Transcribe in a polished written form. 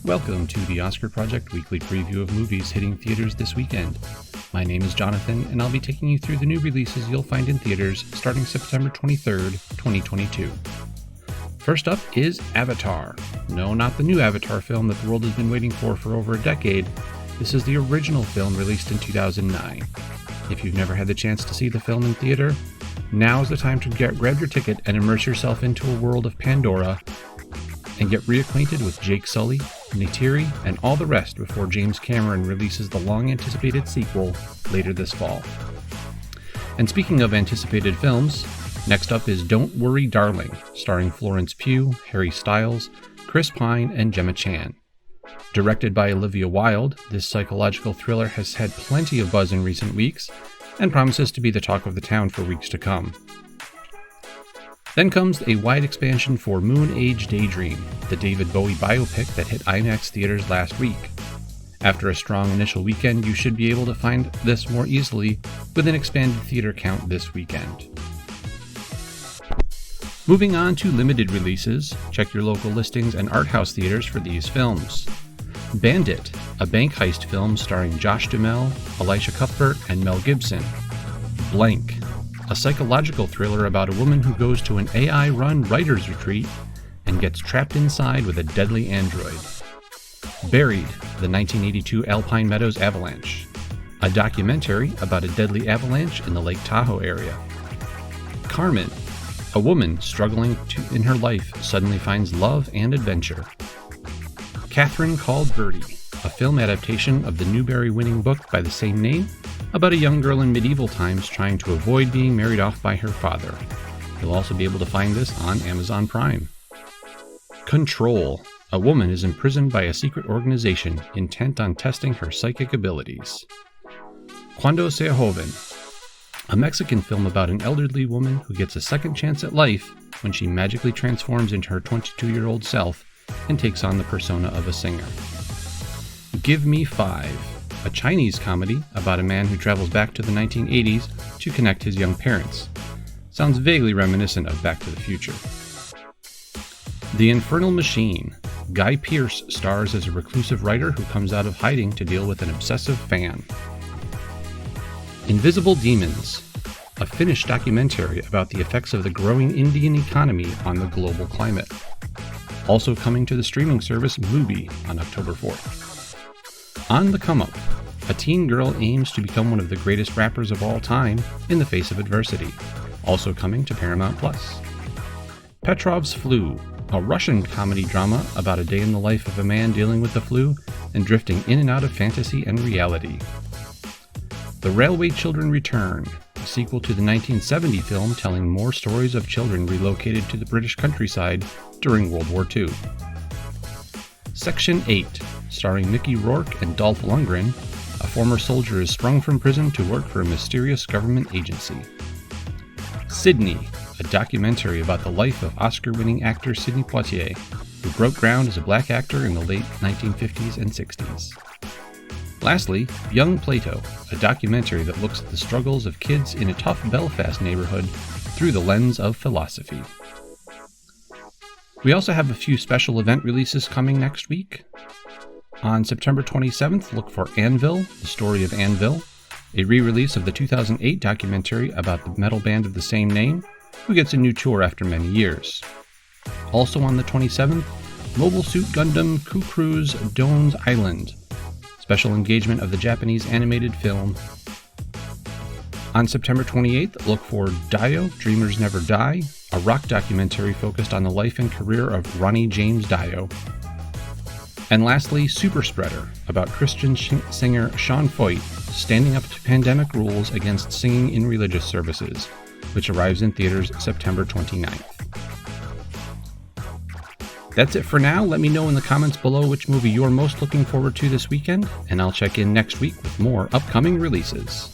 Welcome to the Oscar Project weekly preview of movies hitting theaters this weekend. My name is Jonathan, and I'll be taking you through the new releases you'll find in theaters starting September 23rd, 2022. First up is Avatar. No, not the new Avatar film that the world has been waiting for over a decade. This is the original film released in 2009. If you've never had the chance to see the film in theater, now is the time to grab your ticket and immerse yourself into a world of Pandora and get reacquainted with Jake Sully, Neytiri, and all the rest before James Cameron releases the long-anticipated sequel later this fall. And speaking of anticipated films, next up is Don't Worry Darling, starring Florence Pugh, Harry Styles, Chris Pine, and Gemma Chan. Directed by Olivia Wilde, this psychological thriller has had plenty of buzz in recent weeks and promises to be the talk of the town for weeks to come. Then comes a wide expansion for Moon Age Daydream, the David Bowie biopic that hit IMAX theaters last week. After a strong initial weekend, you should be able to find this more easily with an expanded theater count this weekend. Moving on to limited releases, check your local listings and art house theaters for these films. Bandit, a bank heist film starring Josh Duhamel, Elisha Cuthbert, and Mel Gibson. Blank, a psychological thriller about a woman who goes to an AI-run writer's retreat and gets trapped inside with a deadly android. Buried, the 1982 Alpine Meadows avalanche, a documentary about a deadly avalanche in the Lake Tahoe area. Carmen, a woman struggling in her life suddenly finds love and adventure. Catherine Called Birdie, a film adaptation of the Newbery-winning book by the same name, about a young girl in medieval times trying to avoid being married off by her father. You'll also be able to find this on Amazon Prime. Control. A woman is imprisoned by a secret organization intent on testing her psychic abilities. Cuando sea joven. A Mexican film about an elderly woman who gets a second chance at life when she magically transforms into her 22-year-old self and takes on the persona of a singer. Give Me Five. A Chinese comedy about a man who travels back to the 1980s to connect his young parents. Sounds vaguely reminiscent of Back to the Future. The Infernal Machine. Guy Pearce stars as a reclusive writer who comes out of hiding to deal with an obsessive fan. Invisible Demons. A Finnish documentary about the effects of the growing Indian economy on the global climate. Also coming to the streaming service Mubi on October 4th. On the Come Up, a teen girl aims to become one of the greatest rappers of all time in the face of adversity. Also coming to Paramount+. Petrov's Flu, a Russian comedy drama about a day in the life of a man dealing with the flu and drifting in and out of fantasy and reality. The Railway Children Return, a sequel to the 1970 film telling more stories of children relocated to the British countryside during World War II. Section 8, starring Mickey Rourke and Dolph Lundgren, a former soldier is sprung from prison to work for a mysterious government agency. Sydney, a documentary about the life of Oscar-winning actor Sidney Poitier, who broke ground as a black actor in the late 1950s and 60s. Lastly, Young Plato, a documentary that looks at the struggles of kids in a tough Belfast neighborhood through the lens of philosophy. We also have a few special event releases coming next week. On September 27th, look for Anvil, the story of Anvil, a re-release of the 2008 documentary about the metal band of the same name, who gets a new tour after many years. Also on the 27th, Mobile Suit Gundam Cucru's Done's Island, special engagement of the Japanese animated film. On September 28th, look for Dio, Dreamers Never Die, a rock documentary focused on the life and career of Ronnie James Dio. And lastly, Super Spreader, about Christian singer Sean Feucht standing up to pandemic rules against singing in religious services, which arrives in theaters September 29th. That's it for now. Let me know in the comments below which movie you're most looking forward to this weekend, and I'll check in next week with more upcoming releases.